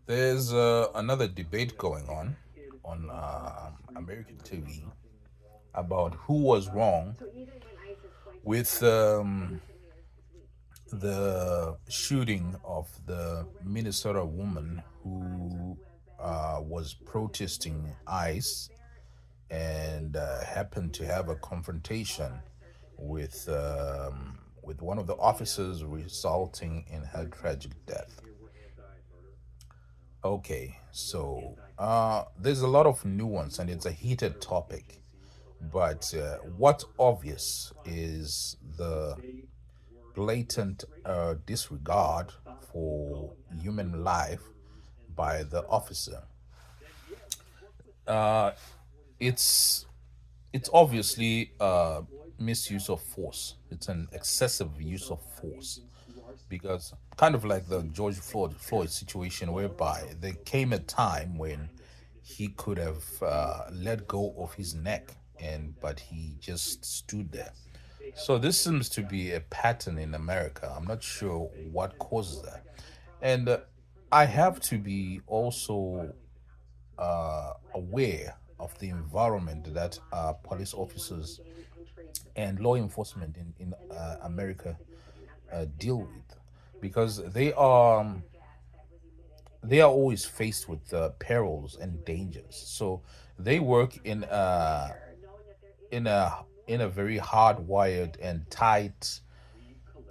There's another debate going on American TV about who was wrong with the shooting of the Minnesota woman who was protesting ICE and happened to have a confrontation with one of the officers, resulting in her tragic death. Okay, so there's a lot of nuance and it's a heated topic, but what's obvious is the blatant disregard for human life by the officer. Uh, it's it's obviously misuse of force. It's an excessive use of force because kind of like the George Floyd situation, whereby there came a time when he could have let go of his neck, and but he just stood there. So this seems to be a pattern in America. I'm not sure what causes that, and I have to be also aware of the environment that police officers and law enforcement in America deal with, because they are always faced with perils and dangers. So they work in a very hardwired and tight,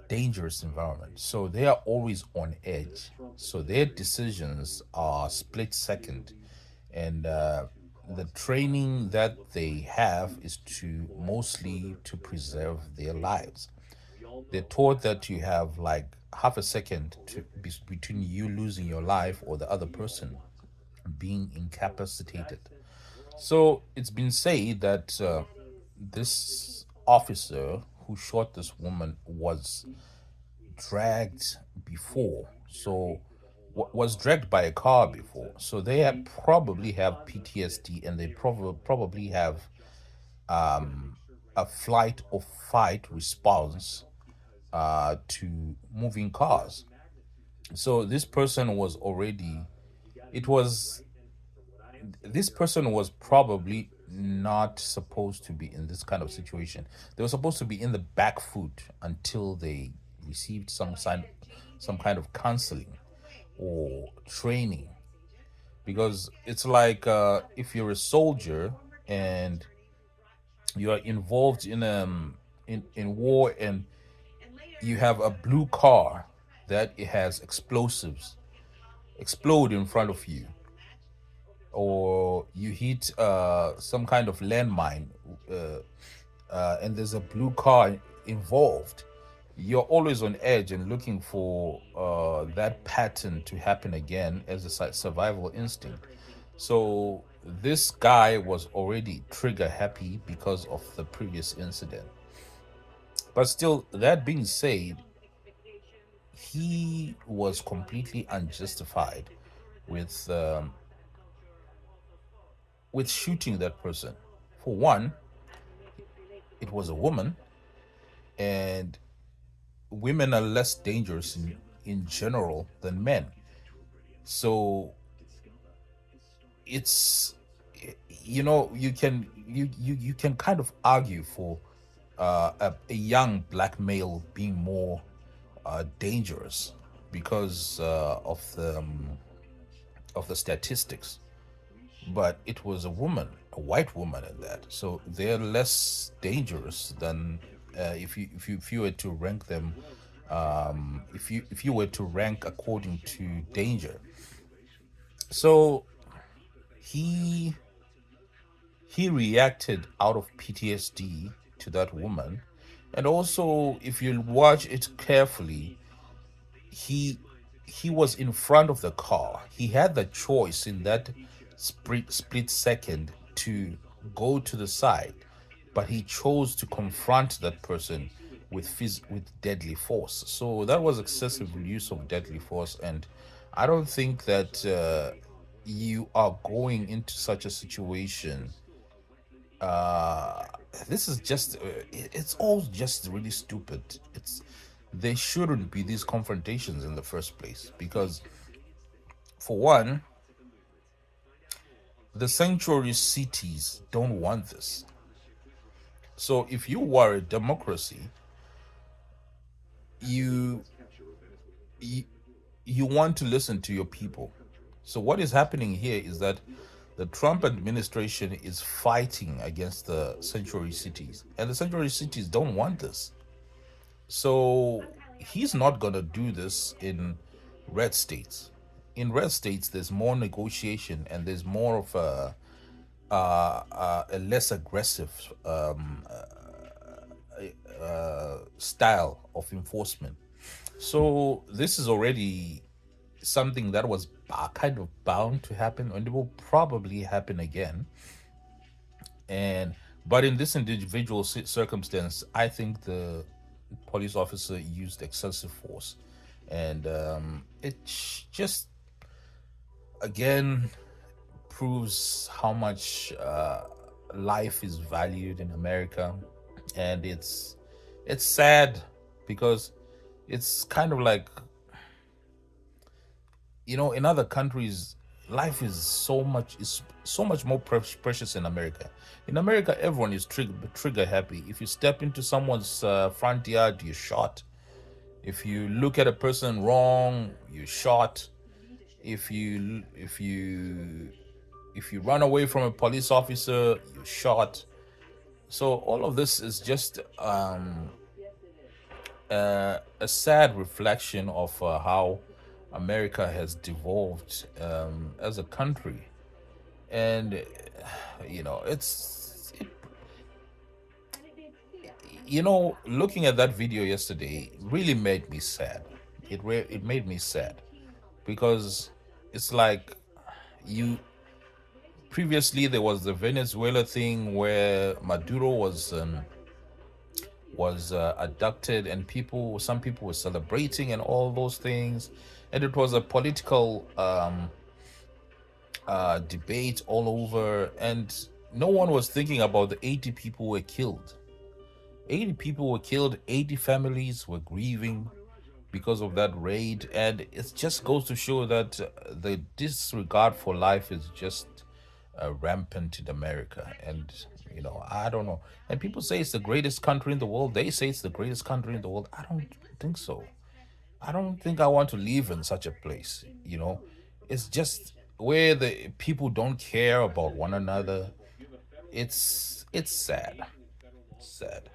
dangerous environment. So they are always on edge. So their decisions are split second, and the training that they have is to mostly to preserve their lives. They're taught that you have like half a second between you losing your life or the other person being incapacitated. So it's been said that this officer who shot this woman was dragged before. So was dragged by a car before. So they have probably have PTSD, and they probably have a flight or fight response to moving cars. So this person was already, it was, this person was probably not supposed to be in this kind of situation. They were supposed to be in the back foot until they received some kind of counseling or training, because it's like if you're a soldier and you are involved in war, and you have a blue car that it has explosives explode in front of you, or you hit some kind of landmine, uh, and there's a blue car involved, you're always on edge and looking for that pattern to happen again as a survival instinct. So this guy was already trigger happy because of the previous incident. But still, that being said, he was completely unjustified with shooting that person. For one, it was a woman, and women are less dangerous in general than men. So it's, you can kind of argue for a young black male being more dangerous because of the statistics, but it was a woman, a white woman at that. So they're less dangerous than if you were to rank them, if you were to rank according to danger. So he he reacted out of PTSD to that woman, and also if you watch it carefully, he he was in front of the car. He had the choice in that split second to go to the side, but he chose to confront that person with deadly force. So that was excessive use of deadly force, and I don't think that you are going into such a situation. uh this is just it's all just really stupid. there shouldn't be these confrontations in the first place because, for one, the sanctuary cities don't want this. So if you are a democracy, you you, you want to listen to your people. So what is happening here is that the Trump administration is fighting against the sanctuary cities, and the sanctuary cities don't want this. So he's not going to do this in red states. In red states, there's more negotiation and there's more of a less aggressive style of enforcement. So this is already something that was kind of bound to happen, and it will probably happen again. And but in this individual circumstance, I think the police officer used excessive force, and it just again proves how much life is valued in America, and it's sad because it's kind of like, in other countries, life is so much more precious in America. In America, everyone is trigger happy. If you step into someone's front yard, you're shot. If you look at a person wrong, you're shot. If you run away from a police officer, you're shot. So all of this is just a sad reflection of how America has devolved as a country, and looking at that video yesterday really made me sad. It made me sad because it's like you previously there was the Venezuela thing where Maduro was abducted, and some people were celebrating and all those things, and it was a political debate all over, and no one was thinking about the 80 people who were killed. 80 people were killed, 80 families were grieving because of that raid, and it just goes to show that the disregard for life is just rampant in America. And I don't know. And people say it's the greatest country in the world. They say it's the greatest country in the world. I don't think so. I don't think I want to live in such a place. It's just where the people don't care about one another. It's sad. Sad.